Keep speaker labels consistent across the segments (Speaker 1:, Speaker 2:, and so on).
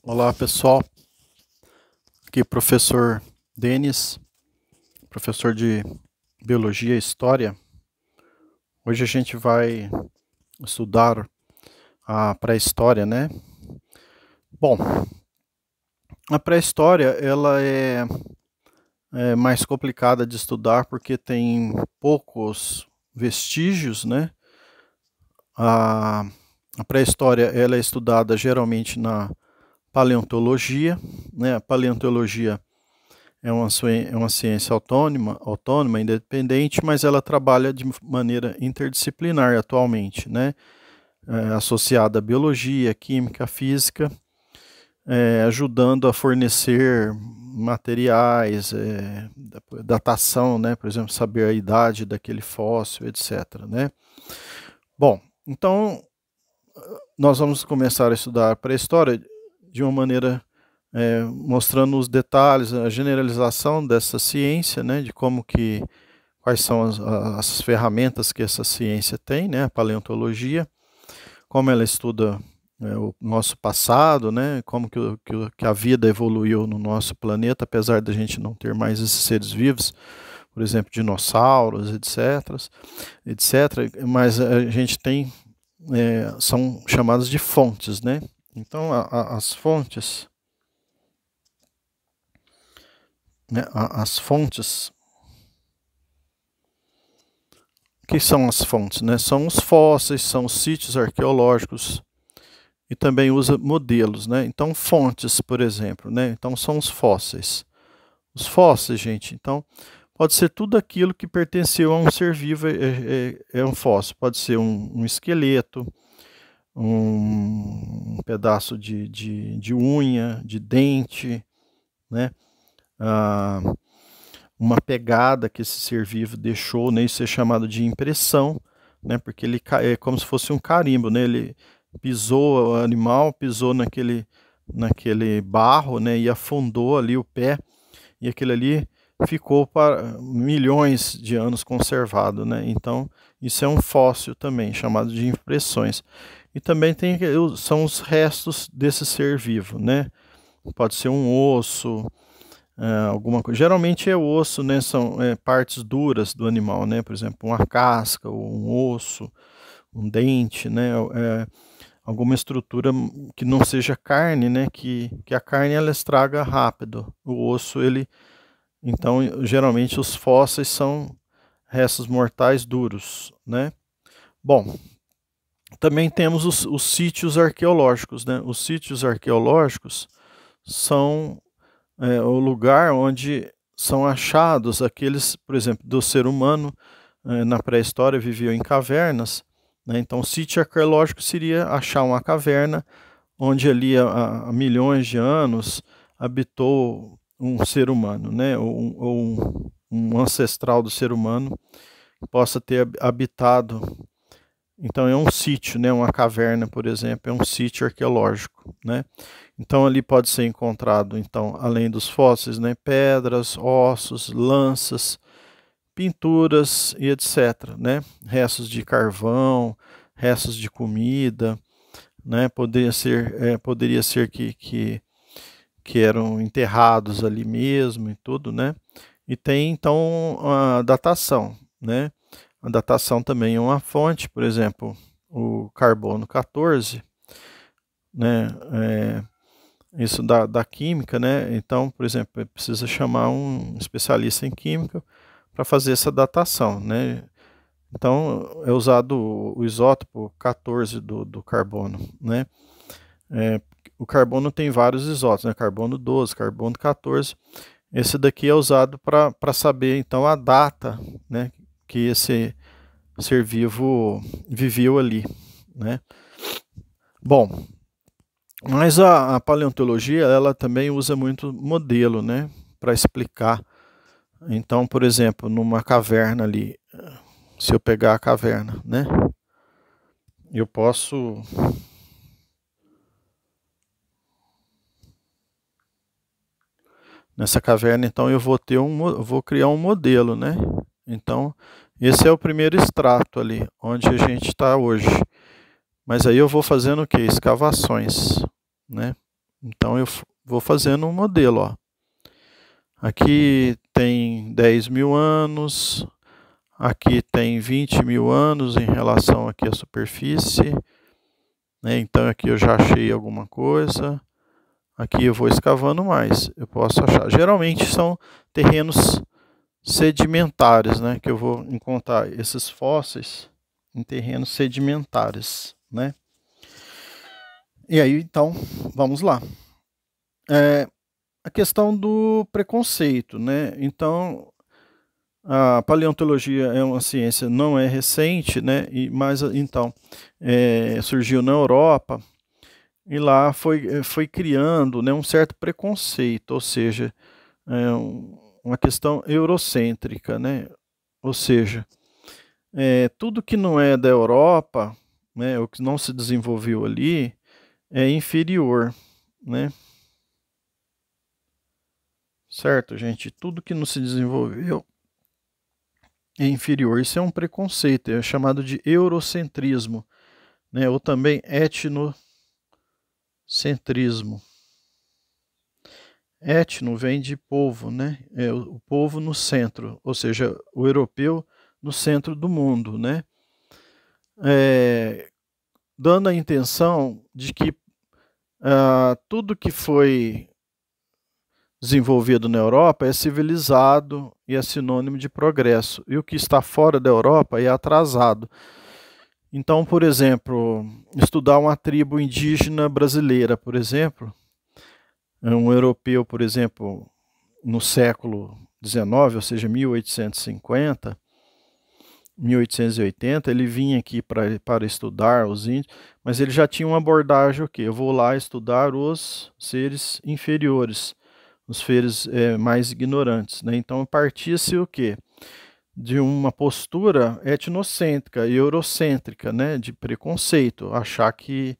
Speaker 1: Olá pessoal, aqui professor Denis, professor de Biologia e História. Hoje a gente vai estudar a pré-história, né? Bom, a pré-história ela é mais complicada de estudar porque tem poucos vestígios, né? A pré-história ela é estudada geralmente na paleontologia, né? A paleontologia é uma ciência autônoma, independente, mas ela trabalha de maneira interdisciplinar atualmente, né? Associada à biologia, química, física, ajudando a fornecer materiais, datação, né? Por exemplo, saber a idade daquele fóssil, etc. Né? Bom, então nós vamos começar a estudar a pré-história de uma maneira mostrando os detalhes, a generalização dessa ciência, né, de quais são as ferramentas que essa ciência tem, né, a paleontologia, como ela estuda o nosso passado, né, como que a vida evoluiu no nosso planeta, apesar de a gente não ter mais esses seres vivos, por exemplo, dinossauros, etc. Mas a gente tem, são chamadas de fontes, né? Então, as fontes, né, as fontes. O que são as fontes? Né? São os fósseis, são os sítios arqueológicos e também usa modelos. Né? Então, fontes, por exemplo, né? Então são os fósseis. Os fósseis, gente, então pode ser tudo aquilo que pertenceu a um ser vivo, é um fóssil. Pode ser um esqueleto, um pedaço de unha, de dente, né? Uma pegada que esse ser vivo deixou, né? Isso é chamado de impressão, né? Porque ele é como se fosse um carimbo, né? Ele pisou, o animal pisou naquele barro, né? E afundou ali o pé, e aquele ali ficou para milhões de anos conservado, né? Então isso é um fóssil também, chamado de impressões. E também são os restos desse ser vivo, né? Pode ser um osso, alguma coisa. Geralmente é osso, né? São partes duras do animal, né? Por exemplo, uma casca, ou um osso, um dente, né? Alguma estrutura que não seja carne, né? Que a carne ela estraga rápido. O osso então geralmente os fósseis são restos mortais duros, né? Bom, também temos os sítios arqueológicos, né? Os sítios arqueológicos são o lugar onde são achados aqueles, por exemplo, do ser humano na pré-história viviam em cavernas, né? Então o sítio arqueológico seria achar uma caverna onde ali há milhões de anos habitou um ser humano, né? Ou um ancestral do ser humano que possa ter habitado. Então é um sítio, né? Uma caverna, por exemplo, é um sítio arqueológico, né? Então ali pode ser encontrado, então, além dos fósseis, né, pedras, ossos, lanças, pinturas e etc, né? Restos de carvão, restos de comida, né? Poderia ser que eram enterrados ali mesmo e tudo, né? E tem então a datação, né? A datação também é uma fonte, por exemplo, o carbono 14, né? Isso da química, né? Então, por exemplo, precisa chamar um especialista em química para fazer essa datação, né? Então, é usado o isótopo 14 do carbono, né? O carbono tem vários isótopos, né? Carbono 12, carbono 14. Esse daqui é usado para saber, então, a data, né, que esse ser vivo viveu ali, né? Bom, mas a paleontologia, ela também usa muito modelo, né, para explicar. Então, por exemplo, numa caverna ali, se eu pegar a caverna, né, eu posso nessa caverna, então eu vou criar um modelo, né? Então, esse é o primeiro extrato ali, onde a gente está hoje. Mas aí eu vou fazendo o quê? Escavações, né? Então eu vou fazendo um modelo, ó. Aqui tem 10 mil anos, aqui tem 20 mil anos em relação aqui à superfície, né? Então aqui eu já achei alguma coisa. Aqui eu vou escavando mais, eu posso achar. Geralmente são terrenos sedimentares, né? Que eu vou encontrar esses fósseis em terrenos sedimentares, né? E aí, então, vamos lá. A questão do preconceito, né? Então, a paleontologia é uma ciência, não é recente, né? Mas então surgiu na Europa e lá foi criando, né, um certo preconceito, ou seja, uma questão eurocêntrica, né? Ou seja, tudo que não é da Europa, né, o que não se desenvolveu ali, é inferior, né? Certo, gente? Tudo que não se desenvolveu é inferior. Isso é um preconceito, é chamado de eurocentrismo, né? Ou também etnocentrismo. Etno vem de povo, né? É o povo no centro, ou seja, o europeu no centro do mundo, né? Dando a intenção de que tudo que foi desenvolvido na Europa é civilizado e é sinônimo de progresso, e o que está fora da Europa é atrasado. Então, por exemplo, estudar uma tribo indígena brasileira, por exemplo, um europeu, por exemplo, no século XIX, ou seja, 1850, 1880, ele vinha aqui para estudar os índios, mas ele já tinha uma abordagem o quê? Eu vou lá estudar os seres inferiores, os seres mais ignorantes, né? Então partia-se o quê? De uma postura etnocêntrica e eurocêntrica, né? De preconceito, achar que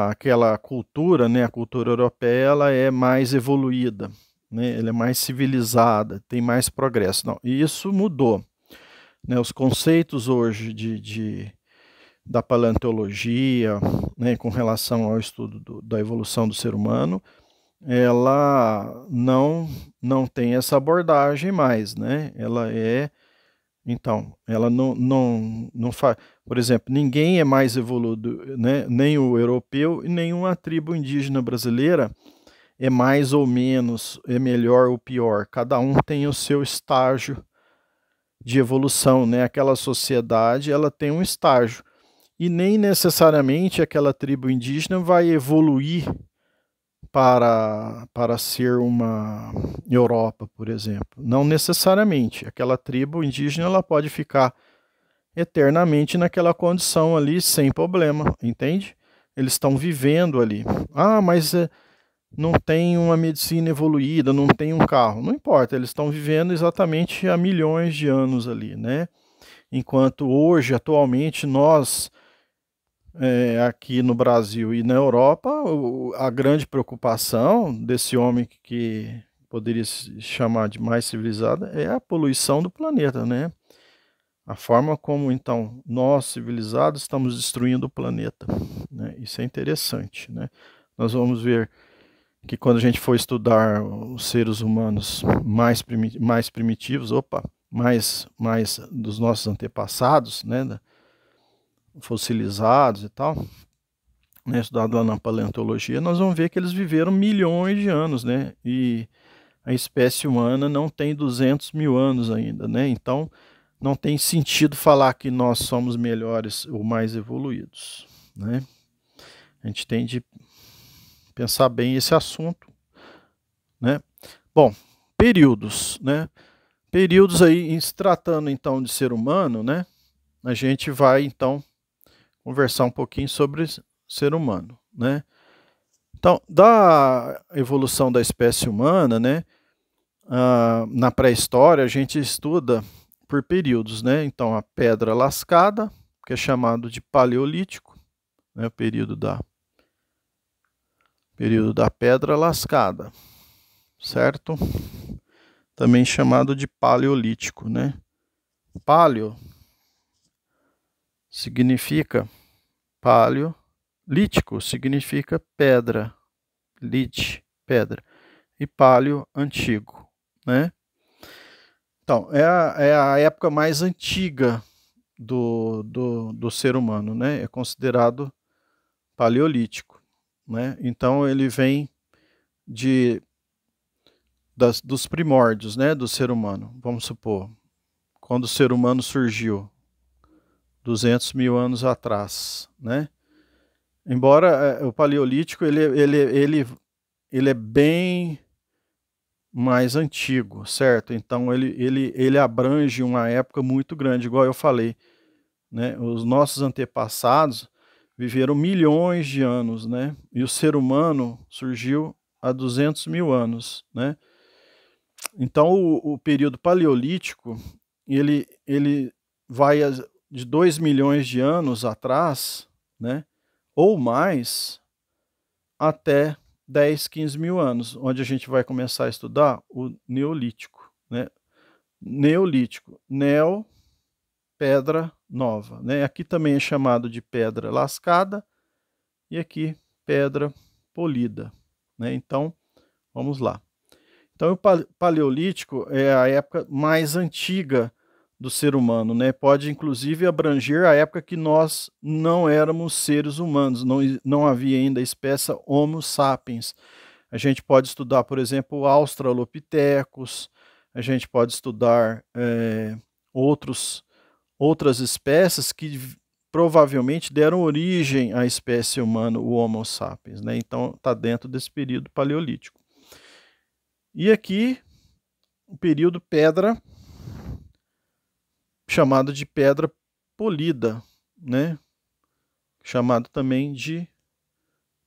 Speaker 1: aquela cultura, né? A cultura europeia, ela é mais evoluída, né? Ela é mais civilizada, tem mais progresso. Não, e isso mudou. Né, os conceitos hoje da paleontologia, né, com relação ao estudo da evolução do ser humano, ela não tem essa abordagem mais, né? Então, ela não faz, por exemplo, ninguém é mais evoluído, né? Nem o europeu e nenhuma tribo indígena brasileira é mais ou menos, é melhor ou pior. Cada um tem o seu estágio de evolução, né? Aquela sociedade, ela tem um estágio e nem necessariamente aquela tribo indígena vai evoluir para ser uma Europa, por exemplo. Não necessariamente. Aquela tribo indígena, ela pode ficar eternamente naquela condição ali sem problema, entende? Eles estão vivendo ali. Ah, mas não tem uma medicina evoluída, não tem um carro. Não importa, eles estão vivendo exatamente há milhões de anos ali, né? Enquanto hoje, atualmente, nós aqui no Brasil e na Europa, a grande preocupação desse homem que poderia se chamar de mais civilizado é a poluição do planeta, né? A forma como, então, nós, civilizados, estamos destruindo o planeta, né? Isso é interessante, né? Nós vamos ver que quando a gente for estudar os seres humanos mais primitivos, mais dos nossos antepassados, né, fossilizados e tal, né, estudado lá na paleontologia, nós vamos ver que eles viveram milhões de anos, né, e a espécie humana não tem 200 mil anos ainda, né, então não tem sentido falar que nós somos melhores ou mais evoluídos, né. A gente tem de pensar bem esse assunto, né. Bom, períodos, né, períodos aí, em se tratando então de ser humano, né, a gente vai então conversar um pouquinho sobre ser humano, né. Então, da evolução da espécie humana, né, na pré-história a gente estuda por períodos, né. Então, a pedra lascada, que é chamado de paleolítico, né, o período da pedra lascada, certo? Também chamado de paleolítico, né. Paleo significa paleo, lítico significa pedra, pedra, e paleo, antigo, né? Então, é a época mais antiga do ser humano, né? É considerado paleolítico, né? Então, ele vem dos primórdios, né, do ser humano. Vamos supor, quando o ser humano surgiu, 200 mil anos atrás, né? Embora o paleolítico ele é bem mais antigo, certo? Então ele abrange uma época muito grande, igual eu falei, né? Os nossos antepassados viveram milhões de anos, né? E o ser humano surgiu há 200 mil anos, né? Então o período paleolítico ele vai de 2 milhões de anos atrás, né? Ou mais, até 10, 15 mil anos, onde a gente vai começar a estudar o Neolítico, né? Neolítico, neo, pedra nova, né? Aqui também é chamado de pedra lascada e aqui pedra polida, né? Então, vamos lá. Então, o paleolítico é a época mais antiga do ser humano, né? Pode inclusive abranger a época que nós não éramos seres humanos, não havia ainda a espécie Homo sapiens. A gente pode estudar, por exemplo, Australopithecus, a gente pode estudar outras espécies que provavelmente deram origem à espécie humana, o Homo sapiens, né? Então, está dentro desse período paleolítico. E aqui, o período pedra, chamado de pedra polida, né? Chamado também de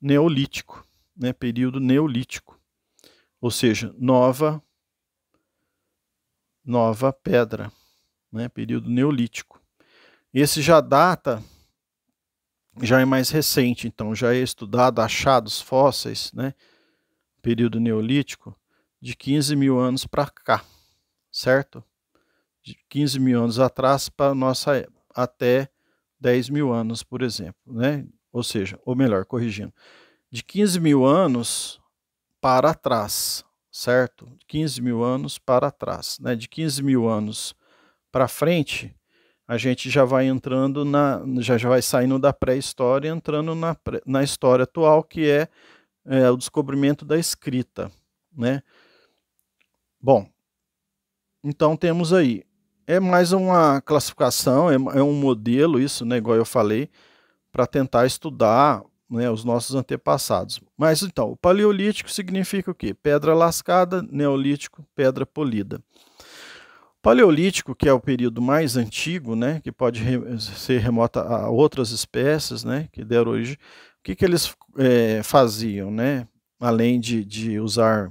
Speaker 1: neolítico, né? Período neolítico, ou seja, nova pedra, né? Período neolítico. Esse já data, já é mais recente, então já é estudado, achados fósseis, né? Período neolítico, de 15 mil anos para cá, certo? De 15 mil anos atrás para nossa época, até 10 mil anos, por exemplo, né? Ou seja, ou melhor, corrigindo, de 15 mil anos para trás, certo? 15 mil anos para trás, né? De 15 mil anos para frente, a gente já vai entrando já vai saindo da pré-história e entrando na história atual, que é o descobrimento da escrita, né? Bom, então temos aí, é mais uma classificação, é um modelo isso, né, igual eu falei, para tentar estudar, né, os nossos antepassados. Mas então, o paleolítico significa o quê? Pedra lascada, neolítico, pedra polida. Paleolítico, que é o período mais antigo, né, que pode ser remota a outras espécies, né, que deram origem, o que eles faziam, né, além de usar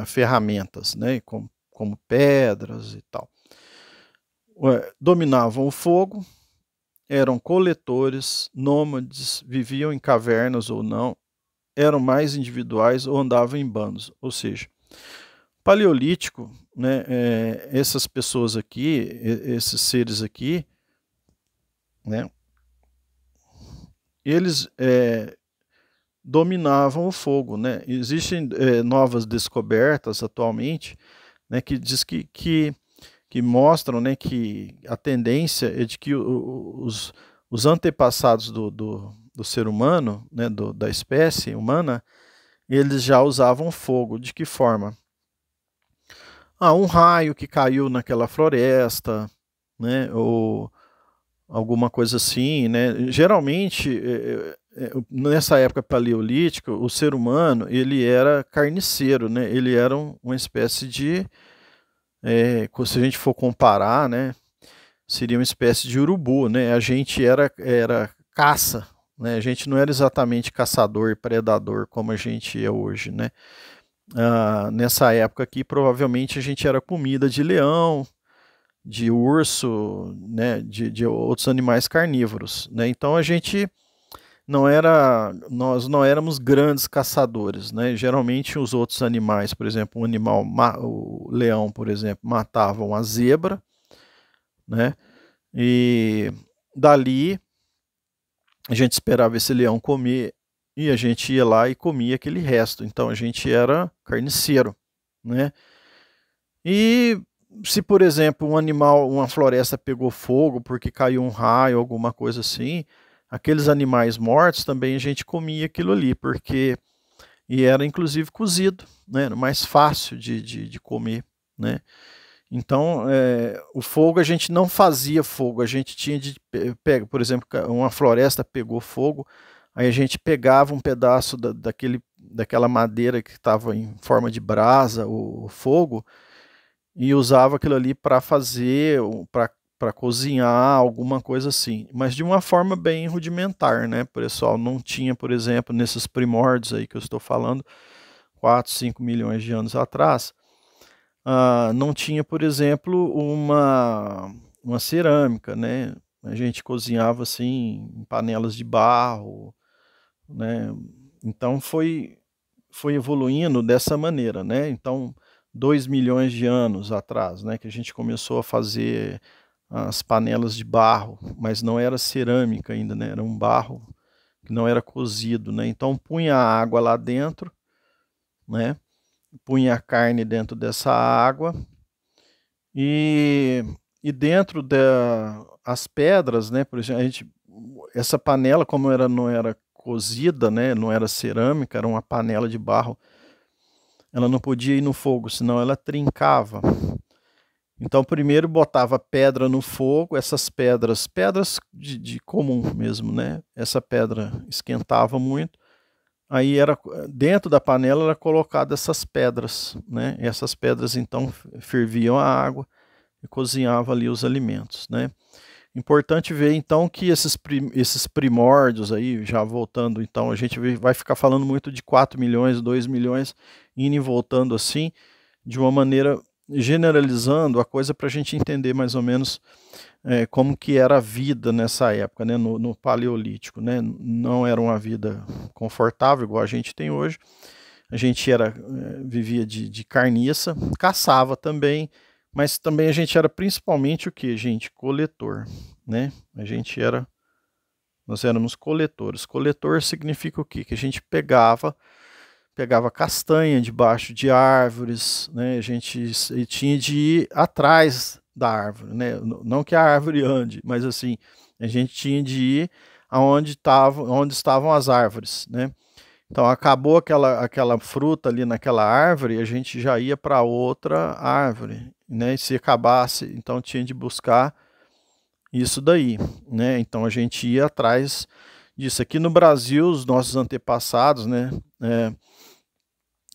Speaker 1: ferramentas, né, como pedras e tal. Dominavam o fogo, eram coletores, nômades, viviam em cavernas ou não, eram mais individuais ou andavam em bandos, ou seja, paleolítico, né, essas pessoas aqui, esses seres aqui, né, eles dominavam o fogo, né? Existem novas descobertas atualmente, né, que diz que mostram, né, que a tendência é de que os antepassados do ser humano, né, da espécie humana, eles já usavam fogo. De que forma? Um raio que caiu naquela floresta, né, ou alguma coisa assim, né? Geralmente, nessa época paleolítica, o ser humano ele era carniceiro, né? Ele era uma espécie de, se a gente for comparar, né, seria uma espécie de urubu, né? A gente era caça, né? A gente não era exatamente caçador e predador como a gente é hoje, né? Nessa época aqui, provavelmente a gente era comida de leão, de urso, né? De outros animais carnívoros, né? Então a gente nós não éramos grandes caçadores, né? Geralmente os outros animais, por exemplo, o leão, por exemplo, matavam a zebra, né? E dali a gente esperava esse leão comer e a gente ia lá e comia aquele resto. Então a gente era carniceiro, né? E se, por exemplo, um animal, uma floresta pegou fogo porque caiu um raio, alguma coisa assim, aqueles animais mortos também a gente comia aquilo ali, porque e era inclusive cozido, né? Era mais fácil de comer, né? Então, o fogo a gente não fazia fogo, a gente tinha de pegar, por exemplo, uma floresta pegou fogo, aí a gente pegava um pedaço daquela madeira que estava em forma de brasa, o fogo, e usava aquilo ali para fazer, para cozinhar, alguma coisa assim, mas de uma forma bem rudimentar, né, pessoal? Não tinha, por exemplo, nesses primórdios aí que eu estou falando, 4, 5 milhões de anos atrás, não tinha, por exemplo, uma cerâmica, né? A gente cozinhava assim em panelas de barro, né? Então foi evoluindo dessa maneira, né? Então 2 milhões de anos atrás, né, que a gente começou a fazer as panelas de barro, mas não era cerâmica ainda, né? Era um barro que não era cozido, né? Então punha a água lá dentro, né? Punha a carne dentro dessa água e, e dentro das pedras, né? Por exemplo, essa panela, como não era cozida, né? Não era cerâmica, era uma panela de barro. Ela não podia ir no fogo, senão ela trincava. Então, primeiro botava pedra no fogo, essas pedras de comum mesmo, né? Essa pedra esquentava muito. Aí era dentro da panela era colocada essas pedras, né? E essas pedras então ferviam a água e cozinhava ali os alimentos, né? Importante ver então que esses primórdios aí, já voltando então, a gente vai ficar falando muito de 4 milhões, 2 milhões, indo e voltando assim, de uma maneira generalizando a coisa para a gente entender mais ou menos como que era a vida nessa época, né, no Paleolítico, né? Não era uma vida confortável igual a gente tem hoje. A gente vivia de carniça, caçava também, mas também a gente era principalmente o que, gente? Coletor, né? Nós éramos coletores. Coletor significa o quê? Que a gente pegava castanha debaixo de árvores, né? A gente tinha de ir atrás da árvore, né? Não que a árvore ande, mas assim, a gente tinha de ir onde estavam as árvores, né? Então acabou aquela fruta ali naquela árvore, a gente já ia para outra árvore, né? E se acabasse, então tinha de buscar isso daí, né? Então a gente ia atrás disso. Aqui no Brasil, os nossos antepassados, né?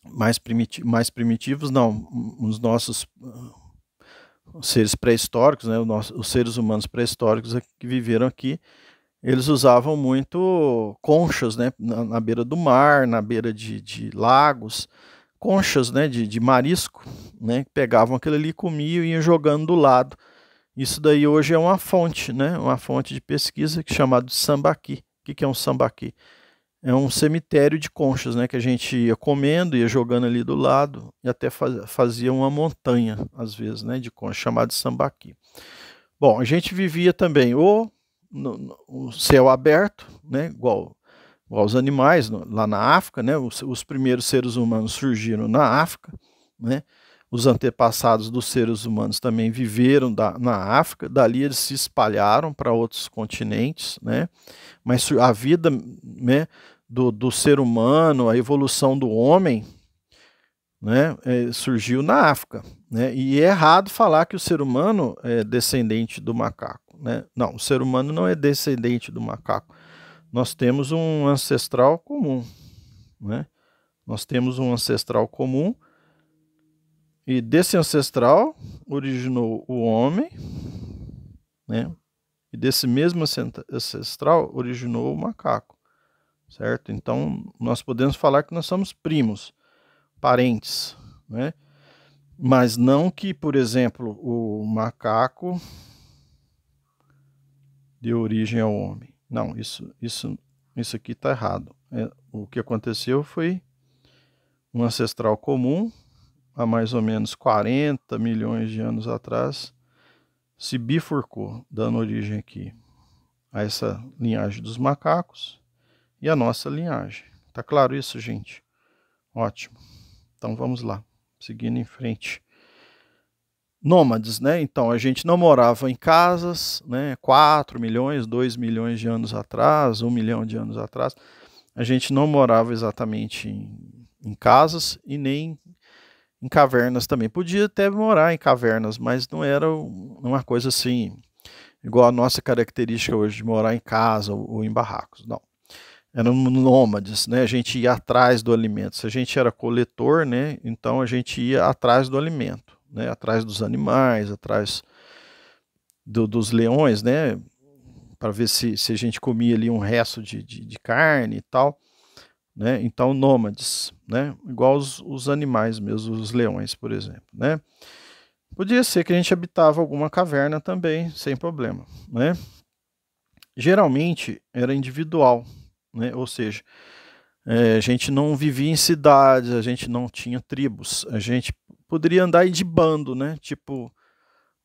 Speaker 1: Mais primitivos, não, os nossos seres pré-históricos, né? Os seres humanos pré-históricos que viveram aqui, eles usavam muito conchas, né? Na beira do mar, na beira de lagos, conchas, né? De marisco, né? Pegavam aquilo ali, comiam e iam jogando do lado. Isso daí hoje é uma fonte, né? Uma fonte de pesquisa chamada de sambaqui. O que é um sambaqui? É um cemitério de conchas, né? Que a gente ia comendo, ia jogando ali do lado e até fazia uma montanha, às vezes, né? De conchas, chamada de sambaqui. Bom, a gente vivia também no céu aberto, né? Igual os animais lá na África, né? Os primeiros seres humanos surgiram na África, né? Os antepassados dos seres humanos também viveram na África, dali eles se espalharam para outros continentes, né? Mas a vida, né, do ser humano, a evolução do homem, né, surgiu na África, né? E é errado falar que o ser humano é descendente do macaco, né? Não, o ser humano não é descendente do macaco. Nós temos um ancestral comum, né? Nós temos um ancestral comum e desse ancestral originou o homem, né? E desse mesmo ancestral originou o macaco, certo? Então nós podemos falar que nós somos primos, parentes, né? Mas não que, por exemplo, o macaco deu origem ao homem. Não, isso aqui está errado. O que aconteceu foi um ancestral comum, há mais ou menos 40 milhões de anos atrás, se bifurcou, dando origem aqui a essa linhagem dos macacos e a nossa linhagem, Tá claro isso, gente? Ótimo. Então vamos lá, seguindo em frente. Nômades, né? Então a gente não morava em casas, né? 4 milhões, 2 milhões de anos atrás, 1 milhão de anos atrás, a gente não morava exatamente em casas e nem em cavernas também. Podia até morar em cavernas, mas não era uma coisa assim, igual a nossa característica hoje de morar em casa ou em barracos, não. Eram nômades, né? A gente ia atrás do alimento. Se a gente era coletor, né? Então a gente ia atrás do alimento, né? Atrás dos animais, atrás dos leões, né? Para ver se a gente comia ali um resto de carne e tal, né? Então nômades, né? Igual os animais mesmo, os leões, por exemplo, né? Podia ser que a gente habitava alguma caverna também, sem problema, né? Geralmente era individual, né? Ou seja, a gente não vivia em cidades, a gente não tinha tribos, a gente poderia andar de bando, né? Tipo,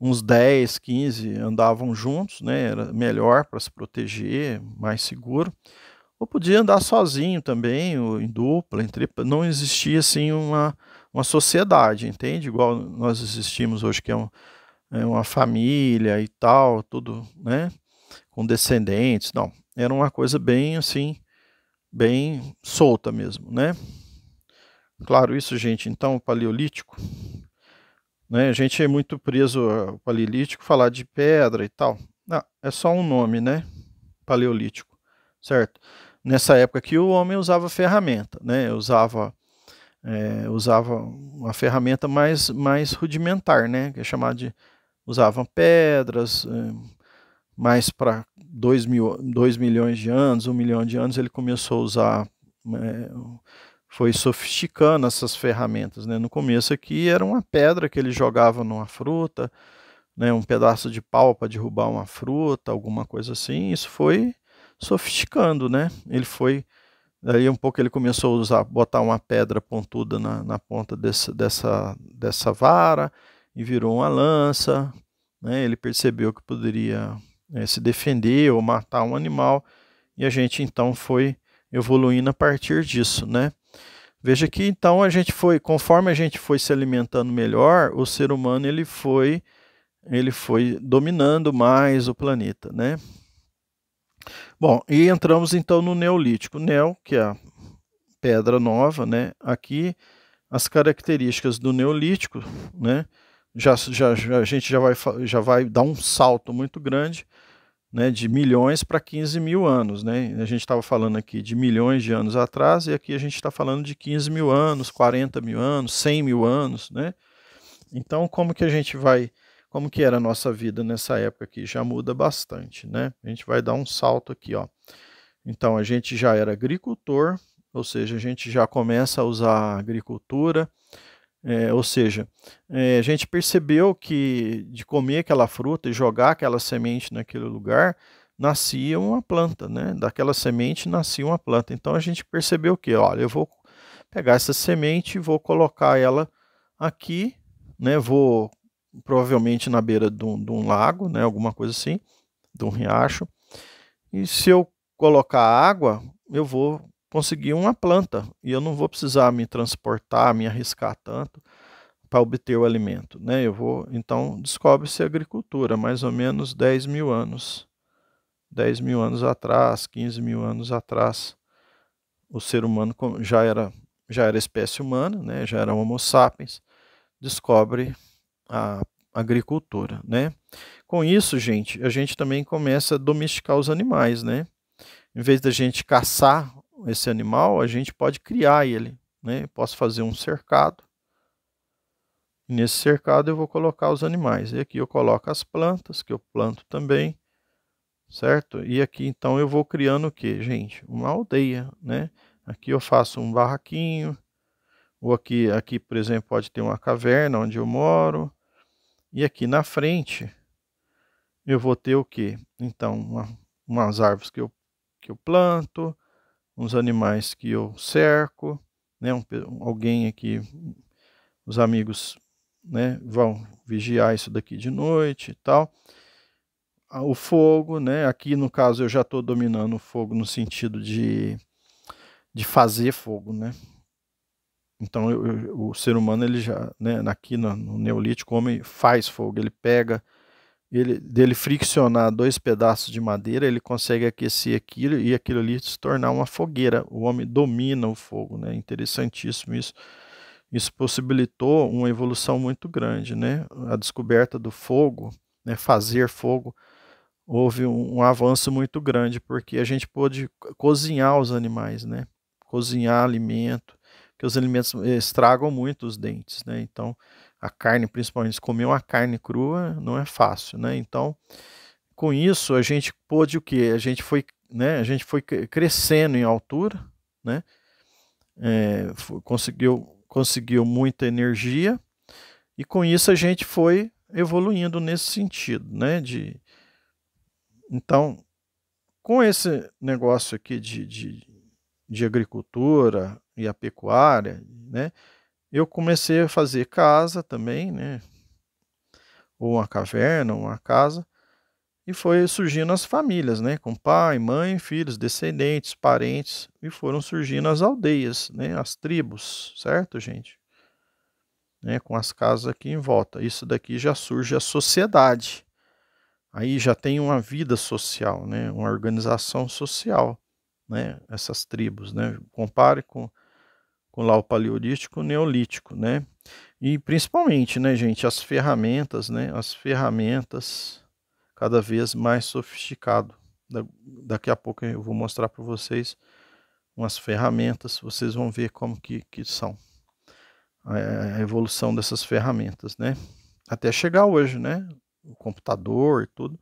Speaker 1: uns 10, 15 andavam juntos, né? Era melhor para se proteger, mais seguro. Ou podia andar sozinho também, ou em dupla, em tripla. Não existia assim uma sociedade, entende? Igual nós existimos hoje, que é uma família e tal, tudo, né? Com descendentes. Não, era uma coisa bem assim, bem solta mesmo, né? Claro, isso, gente, então, o paleolítico, né? A gente é muito preso ao paleolítico, falar de pedra e tal. Não, é só um nome, né? Paleolítico, certo? Nessa época que o homem usava ferramenta, né? Usava uma ferramenta mais rudimentar, né? Que é chamada de usavam pedras, mais para 2 milhões de anos, 1 milhão de anos, ele começou a usar, é, foi sofisticando essas ferramentas, né? No começo aqui era uma pedra que ele jogava numa fruta, né? Um pedaço de pau para derrubar uma fruta, alguma coisa assim. Isso foi sofisticando, né? Ele foi, daí um pouco ele começou a usar, botar uma pedra pontuda na ponta dessa vara e virou uma lança, né? Ele percebeu que poderia se defender ou matar um animal e a gente então foi evoluindo a partir disso, né? Veja que então a gente foi, conforme a gente foi se alimentando melhor, o ser humano ele foi dominando mais o planeta, né? Bom, e entramos então no Neolítico. Neo, que é a pedra nova, né? Aqui as características do Neolítico, né? A gente já vai dar um salto muito grande, né? De milhões para 15 mil anos, né? A gente estava falando aqui de milhões de anos atrás e aqui a gente está falando de 15 mil anos, 40 mil anos, 100 mil anos, né? Então, como que era a nossa vida nessa época aqui? Já muda bastante, né? A gente vai dar um salto aqui, ó. Então, a gente já era agricultor, ou seja, a gente já começa a usar a agricultura, ou seja, a gente percebeu que de comer aquela fruta e jogar aquela semente naquele lugar, nascia uma planta, né? Daquela semente nascia uma planta. Então, a gente percebeu que, olha, eu vou pegar essa semente e vou colocar ela aqui, né? Vou provavelmente na beira de um lago, né? Alguma coisa assim, de um riacho. E se eu colocar água, eu vou conseguir uma planta e eu não vou precisar me transportar, me arriscar tanto para obter o alimento, né? Então descobre-se a agricultura, mais ou menos 10 mil anos. 10 mil anos atrás, 15 mil anos atrás, o ser humano já era espécie humana, né? Já era Homo sapiens, descobre a agricultura, né? Com isso, gente, a gente também começa a domesticar os animais, né? Em vez da gente caçar esse animal, a gente pode criar ele, né? Eu posso fazer um cercado. E nesse cercado eu vou colocar os animais. E aqui eu coloco as plantas, que eu planto também, certo? E aqui então eu vou criando o que, gente? Uma aldeia, né? Aqui eu faço um barraquinho, ou aqui, por exemplo, pode ter uma caverna onde eu moro. E aqui na frente eu vou ter o quê? Então, umas árvores que eu planto, uns animais que eu cerco, né? Alguém aqui, os amigos, né, vão vigiar isso daqui de noite e tal. O fogo, né? Aqui no caso eu já estou dominando o fogo no sentido de fazer fogo, né? Então o ser humano ele já, né, aqui no Neolítico, o homem faz fogo, ele pega, dele friccionar dois pedaços de madeira, ele consegue aquecer aquilo e aquilo ali se tornar uma fogueira. O homem domina o fogo, né? Interessantíssimo isso. Isso possibilitou uma evolução muito grande, né? A descoberta do fogo, né, fazer fogo, houve um avanço muito grande, porque a gente pôde cozinhar os animais, né? Cozinhar alimento, porque os alimentos estragam muito os dentes, né? Então, a carne, principalmente, comer uma carne crua não é fácil, né? Então, com isso, a gente pôde o quê? A gente foi crescendo em altura, né? Conseguiu muita energia, e com isso a gente foi evoluindo nesse sentido, né? Então, com esse negócio aqui de agricultura e a pecuária, né? Eu comecei a fazer casa também, né? Ou uma caverna, uma casa, e foi surgindo as famílias, né? Com pai, mãe, filhos, descendentes, parentes, e foram surgindo as aldeias, né? As tribos, certo, gente? Né? Com as casas aqui em volta. Isso daqui já surge a sociedade. Aí já tem uma vida social, né? Uma organização social, né? Essas tribos, né? Compare com lá o paleolítico e o neolítico, né? E principalmente, né, gente, as ferramentas, né? As ferramentas cada vez mais sofisticado. Daqui a pouco eu vou mostrar para vocês umas ferramentas, vocês vão ver como que são a evolução dessas ferramentas, né? Até chegar hoje, né? O computador e tudo.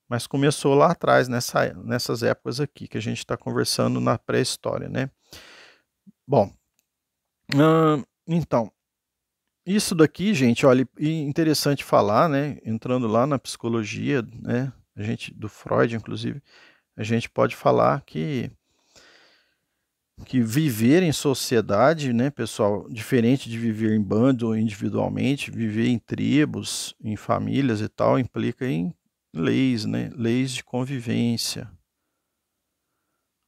Speaker 1: Mas começou lá atrás, nessas épocas aqui, que a gente está conversando na pré-história, né? Bom, então, isso daqui, gente, olha, interessante falar, né? Entrando lá na psicologia, né? A gente, do Freud, inclusive, a gente pode falar que viver em sociedade, né, pessoal, diferente de viver em bando ou individualmente, viver em tribos, em famílias e tal, implica em leis, né? Leis de convivência.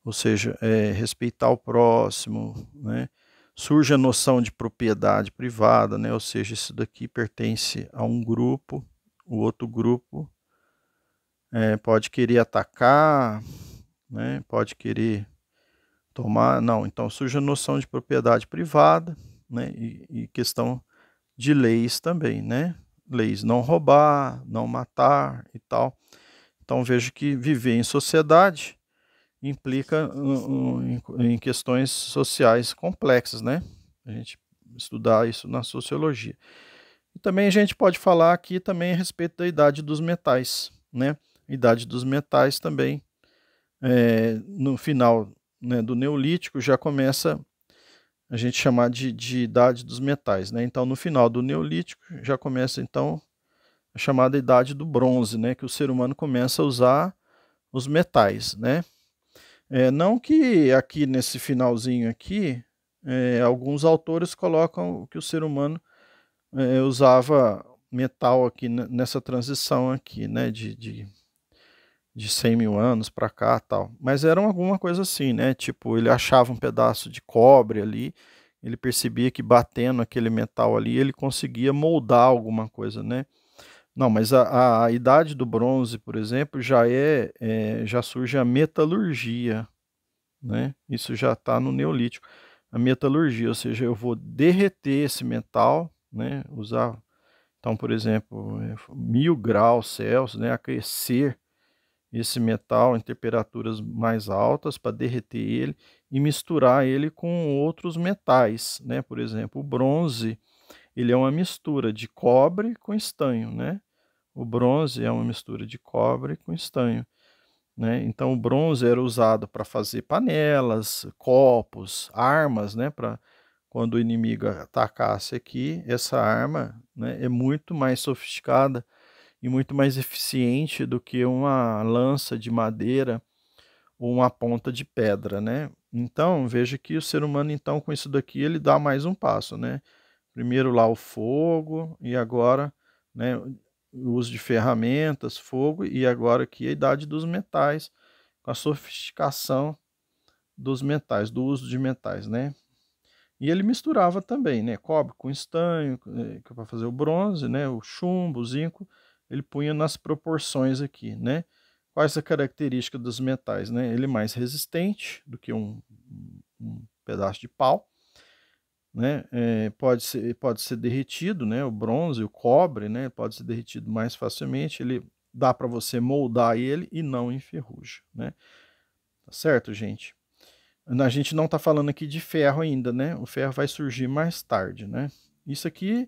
Speaker 1: Ou seja, respeitar o próximo, né? Surge a noção de propriedade privada, né? Ou seja, isso daqui pertence a um grupo, o outro grupo pode querer atacar, né? Pode querer tomar, não. Então surge a noção de propriedade privada, né? E questão de leis também, né? Leis não roubar, não matar e tal. Então vejo que viver em sociedade implica em questões sociais complexas, né? A gente estudar isso na sociologia. E também a gente pode falar aqui também a respeito da idade dos metais, né? A idade dos metais também, no final, né, do Neolítico já começa a gente chamar de idade dos metais, né? Então no final do Neolítico já começa então a chamada idade do bronze, né? Que o ser humano começa a usar os metais, né? Não que aqui nesse finalzinho aqui, alguns autores colocam que o ser humano usava metal aqui nessa transição aqui, né, de 100 mil anos para cá tal. Mas era alguma coisa assim, né, tipo, ele achava um pedaço de cobre ali, ele percebia que batendo aquele metal ali, ele conseguia moldar alguma coisa, né. Não, mas a idade do bronze, por exemplo, já surge a metalurgia, né? Isso já está no Neolítico. A metalurgia, ou seja, eu vou derreter esse metal, né? Usar, então, por exemplo, 1000 graus Celsius, né? Aquecer esse metal em temperaturas mais altas para derreter ele e misturar ele com outros metais, né? Por exemplo, o bronze, ele é uma mistura de cobre com estanho, né? O bronze é uma mistura de cobre com estanho, né? Então o bronze era usado para fazer panelas, copos, armas, né? Para quando o inimigo atacasse aqui, essa arma, né, é muito mais sofisticada e muito mais eficiente do que uma lança de madeira ou uma ponta de pedra, né? Então veja que o ser humano então com isso daqui ele dá mais um passo, né? Primeiro lá o fogo e agora, né, o uso de ferramentas, fogo e agora aqui a idade dos metais, com a sofisticação dos metais, do uso de metais, né? E ele misturava também, né, cobre com estanho, para fazer o bronze, né, o chumbo, o zinco, ele punha nas proporções aqui, né? Quais a característica dos metais, né? Ele é mais resistente do que um pedaço de pau, né? Pode ser derretido, né? O bronze, o cobre, né? Pode ser derretido mais facilmente. Ele dá para você moldar ele e não enferruja, né? Tá certo, gente? A gente não está falando aqui de ferro ainda, né? O ferro vai surgir mais tarde, né? Isso aqui,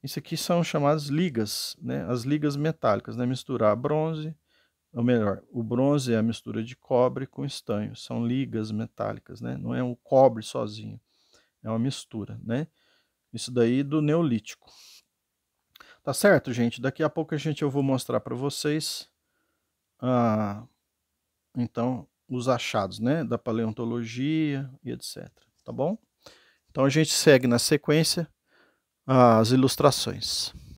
Speaker 1: isso aqui são chamadas ligas, né? As ligas metálicas, né? Misturar bronze, ou melhor, o bronze é a mistura de cobre com estanho. São ligas metálicas, né? Não é o cobre sozinho, é uma mistura, né? Isso daí do Neolítico. Tá certo, gente? Daqui a pouco eu vou mostrar para vocês, então, os achados, né? Da paleontologia e etc. Tá bom? Então a gente segue na sequência as ilustrações.